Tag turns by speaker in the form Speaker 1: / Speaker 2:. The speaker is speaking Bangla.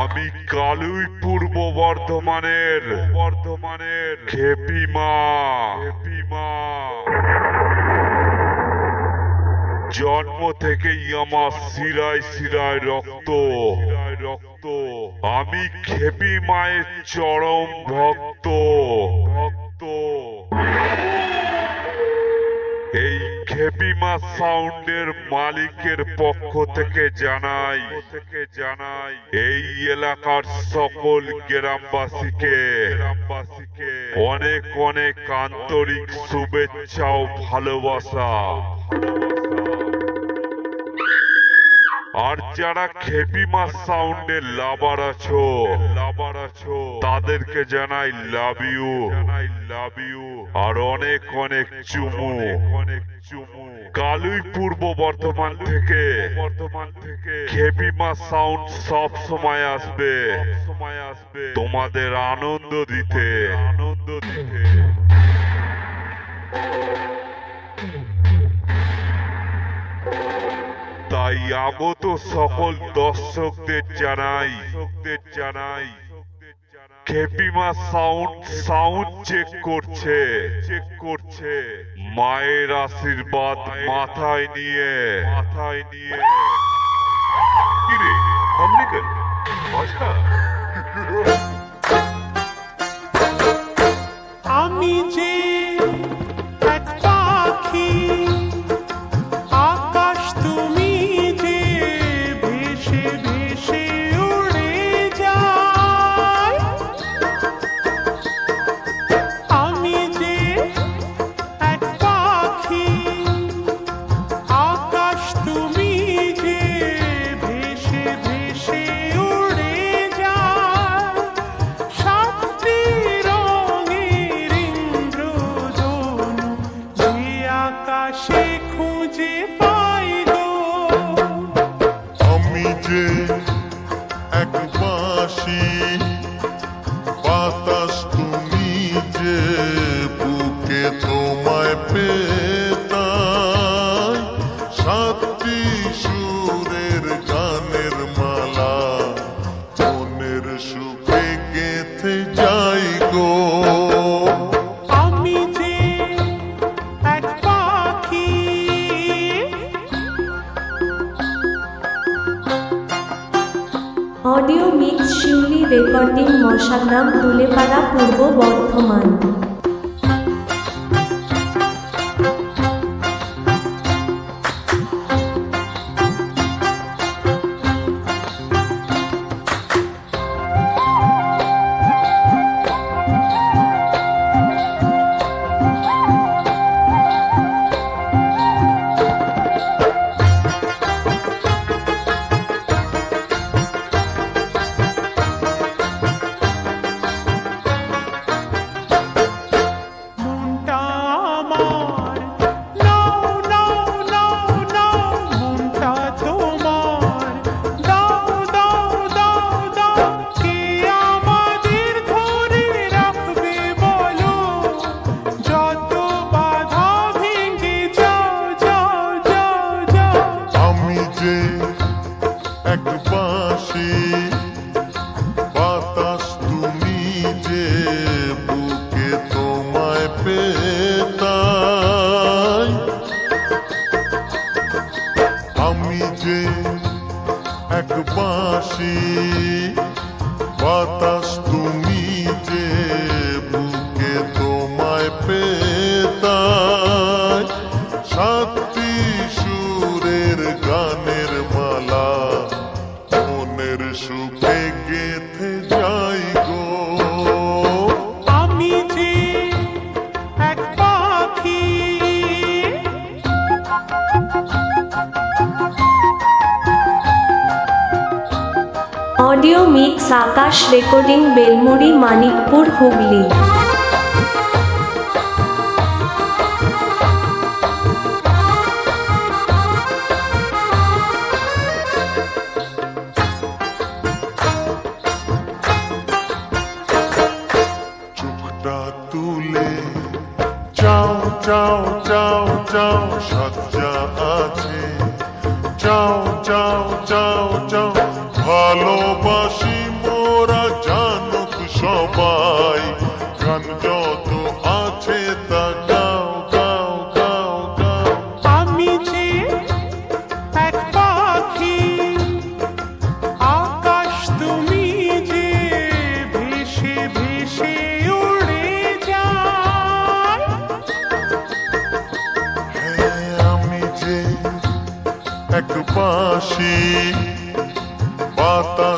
Speaker 1: আমি কালুই পূর্ব বর্ধমানের খেপিমা। জন্ম থেকেই আমার শিরায় শিরায় রক্ত। আমি খেপি মায়ের চরম ভক্ত। এই খেপিমা সাউন্ডের মালিকের পক্ষ থেকে জানাই এই এলাকার সকল গ্রামবাসীকে অনেক অনেক আন্তরিক শুভেচ্ছা ও ভালোবাসা। আর যারা খেপিমা সাউন্ডের লাভার আছো তাদেরকে জানাই লাভ ইউ আর অনেক অনেক চুমু। কালুই পূর্ব বর্ধমান থেকে খেপিমা সাউন্ড সব সময় আসবে তোমাদের আনন্দ দিতে। তাই আগত সকল দর্শকদের জানাই খেপিমা সাউন্ড চেক করছে মায়ের আশীর্বাদ মাথায় নিয়ে।
Speaker 2: আমি যে এক পাখি, আকাশ তুমি যে ভেসে ভেসে উড়ে যায়। আমি যে এক পাখি, আকাশ তুমি যে ভেসে ভেসে উড়ে যায়। সাতটি রঙের ইন্দ্রধনু যে আকাশে খুঁজে পাই গো।
Speaker 3: আমি যে এক বাঁশি, বাতাস তুমি যে বুকে তোমায় পেতাই। সাতটি সুরের গানের মালা মনের সুখে গেঁথে যাই গো।
Speaker 2: আমি যে এক পাখি।
Speaker 4: অডিও মিক্স শিউলি রেকর্ডিং মশাগ্রাম দুলেপাড়া পূর্ব বর্ধমান।
Speaker 2: মনটা আমার নাও নাও নাও নাও, মনটা তোমার দাও দাও দাও দাও। কে আমাদের ধরে রাখবে বলো, যত বাধা ভেঙে যাও যাও যাও যাও।
Speaker 3: আমি যে এক বাঁশি, বাতাস তুমি যে বুকে তোমায় পেতাই। আমি যে এক বাঁশি, বাতাস তুমি যে বুকে তোমায় পেতাই। সাতটি সুরের গানের মালা মনের সুখে গেঁথে যাই গো।
Speaker 2: আমি যে এক পাখি।
Speaker 4: অডিও মিক্স আকাশ রেকর্ডিং বেলমুড়ি মানিকপুর হুগলি।
Speaker 3: চোখটা তুলে চাও চাও চাও চাও সাজ্জা আছে, চাও চাও চাও চাও ভালোবাসি মোরা জানুক সবাই, গান যত আছে তা গাও গাও গাও গাও।
Speaker 2: আমি যে এক পাখি, আকাশ তুমি যে ভেসে ভেসে উড়ে যায়।
Speaker 3: হ্যাঁ আমি যে এক বাঁশি, বাতাস